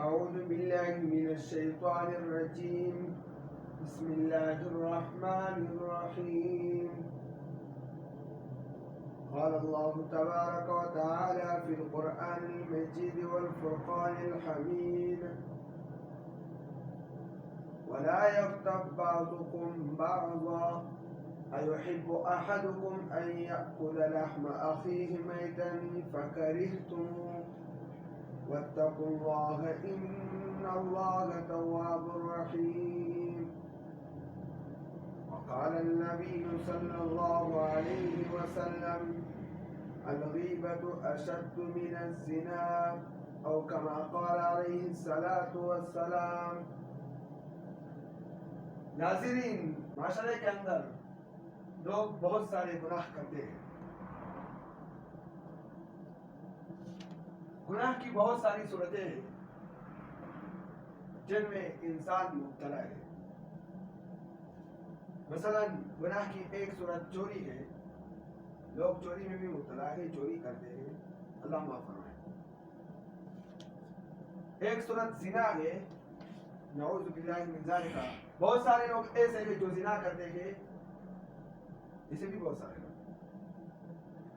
أعوذ بالله من الشيطان الرجيم. بسم الله الرحمن الرحيم. قال الله تبارك وتعالى في القرآن المجيد والفرقان الحميد: ولا يغتب بعضكم بعضا أيحب أحدكم أن يأكل لحم أخيه ميتا فكرهتموه واتقوا الله إن الله تواب رحيم. وقال النبي صلى الله عليه وسلم: الغيبة أشد من الزنا، أو كما قال عليه الصلاة والسلام. ناظرین، معاشرے کے اندر لوگ بہت سارے گناہ کرتے ہیں. گناہ کی بہت ساری صورتیں ہیں جن میں انسان مبتلا ہے. مثلا گناہ کی ایک صورت چوری ہے. لوگ چوری میں بھی مبتلا ہے، چوری کرتے ہیں، اللہ معاف فرمائے. ایک صورت زنا ہے، نعوذ باللہ من ذالک. بہت سارے لوگ ایسے ہیں جو زنا کرتے ہیں، اسے بھی بہت سارے لوگ.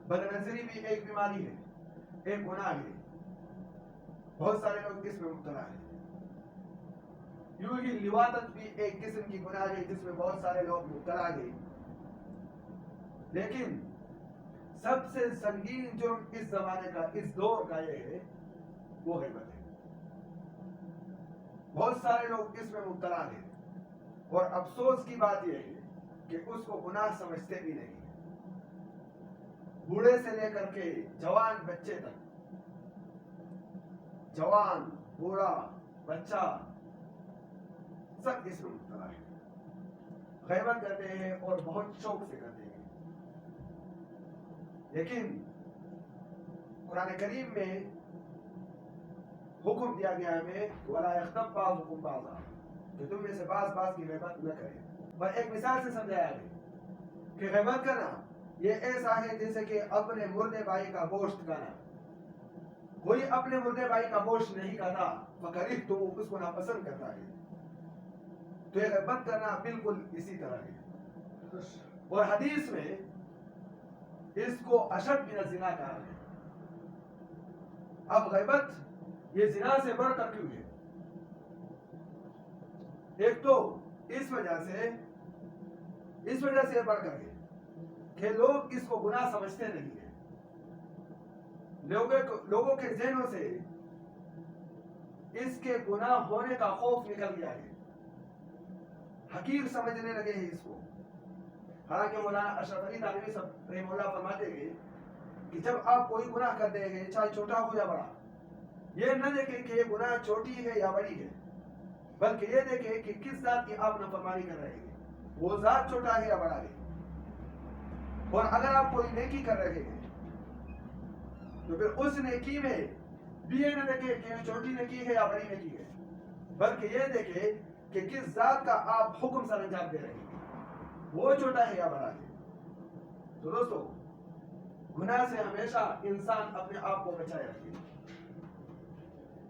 بدنظری بھی ایک بیماری ہے، ایک گناہ ہے، بہت سارے لوگ اس میں مبتلا ہیں. یوں ہی لواطت بھی ایک قسم کی گناہ ہے جس میں بہت سارے لوگ مبتلا ہیں. لیکن سب سے سنگین جرم اس زمانے کا، اس دور کا یہ ہے، وہ غیبت ہے. بہت سارے لوگ اس میں مبتلا ہیں، اور افسوس کی بات یہ ہے کہ اس کو گناہ سمجھتے بھی نہیں. بوڑھے سے لے کر کے جوان بچے تک، جوان، بوڑھا، بچہ، سب اس میں مبتلا ہے. غیبت کرتے ہیں اور بہت شوق سے کرتے ہیں. لیکن قرآن کریم میں حکم دیا گیا ہے ہمیں: وَلَا يَغْتَب بَعْضُكُمْ بَعْضًا، کہ تم میں سے بعض کی غیبت نہ کرے. اور ایک مثال سے سمجھایا ہے کہ غیبت کرنا یہ ایسا ہے جیسے کہ اپنے مردے بھائی کا گوشت کھانا. کوئی اپنے مردے بھائی کا گوشت نہیں کھاتا مگر تو اس کو ناپسند کرتا ہے. تو یہ غیبت کرنا بالکل اسی طرح ہے. اور حدیث میں اس کو اشد من الزنا کہا ہے. اب غیبت یہ زنا سے بڑھ کر کیوں ہے؟ ایک تو اس وجہ سے بڑھ کر ہے کہ لوگ اس کو گناہ سمجھتے نہیں ہیں. لوگوں کے ذہنوں سے اس کے گناہ ہونے کا خوف نکل گیا ہے. حقیر سمجھنے لگے ہیں اس کو. حالانکہ مولانا اشرف علی تھانوی صاحب رحمہ اللہ فرماتے ہیں کہ جب آپ کوئی گناہ کرتے ہیں، چاہے چھوٹا ہو یا بڑا، یہ نہ دیکھیں کہ یہ گناہ چھوٹی ہے یا بڑی ہے، بلکہ یہ دیکھیں کہ کس ذات کی آپ نافرمانی کر رہے ہیں، وہ ذات چھوٹا ہے یا بڑا ہے. اور اگر آپ کوئی نیکی کر رہے ہیں تو پھر اس نیکی میں بھی یہ نہ دیکھیں کہ یہ چھوٹی نیکی ہے یا بڑی نیکی ہے، بلکہ یہ دیکھیں کہ کس ذات کا آپ حکم سر انجام دے رہے ہیں، وہ چھوٹا ہے یا بڑا ہے. تو دوستو، گناہ سے ہمیشہ انسان اپنے آپ کو بچائے رکھے.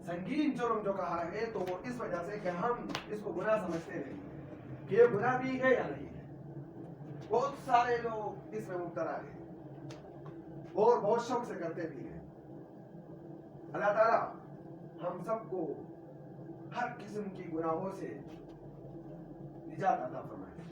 سنگین جرم جو کہا ہے تو وہ اس وجہ سے کہ ہم اس کو گناہ سمجھتے ہیں کہ یہ گناہ بھی ہے یا نہیں ہے. بہت سارے لوگ اس میں مبتلا ہیں اور بہت شوق سے کرتے بھی ہیں. اللہ تعالیٰ ہم سب کو ہر قسم کی گناہوں سے نجات عطا فرمائے.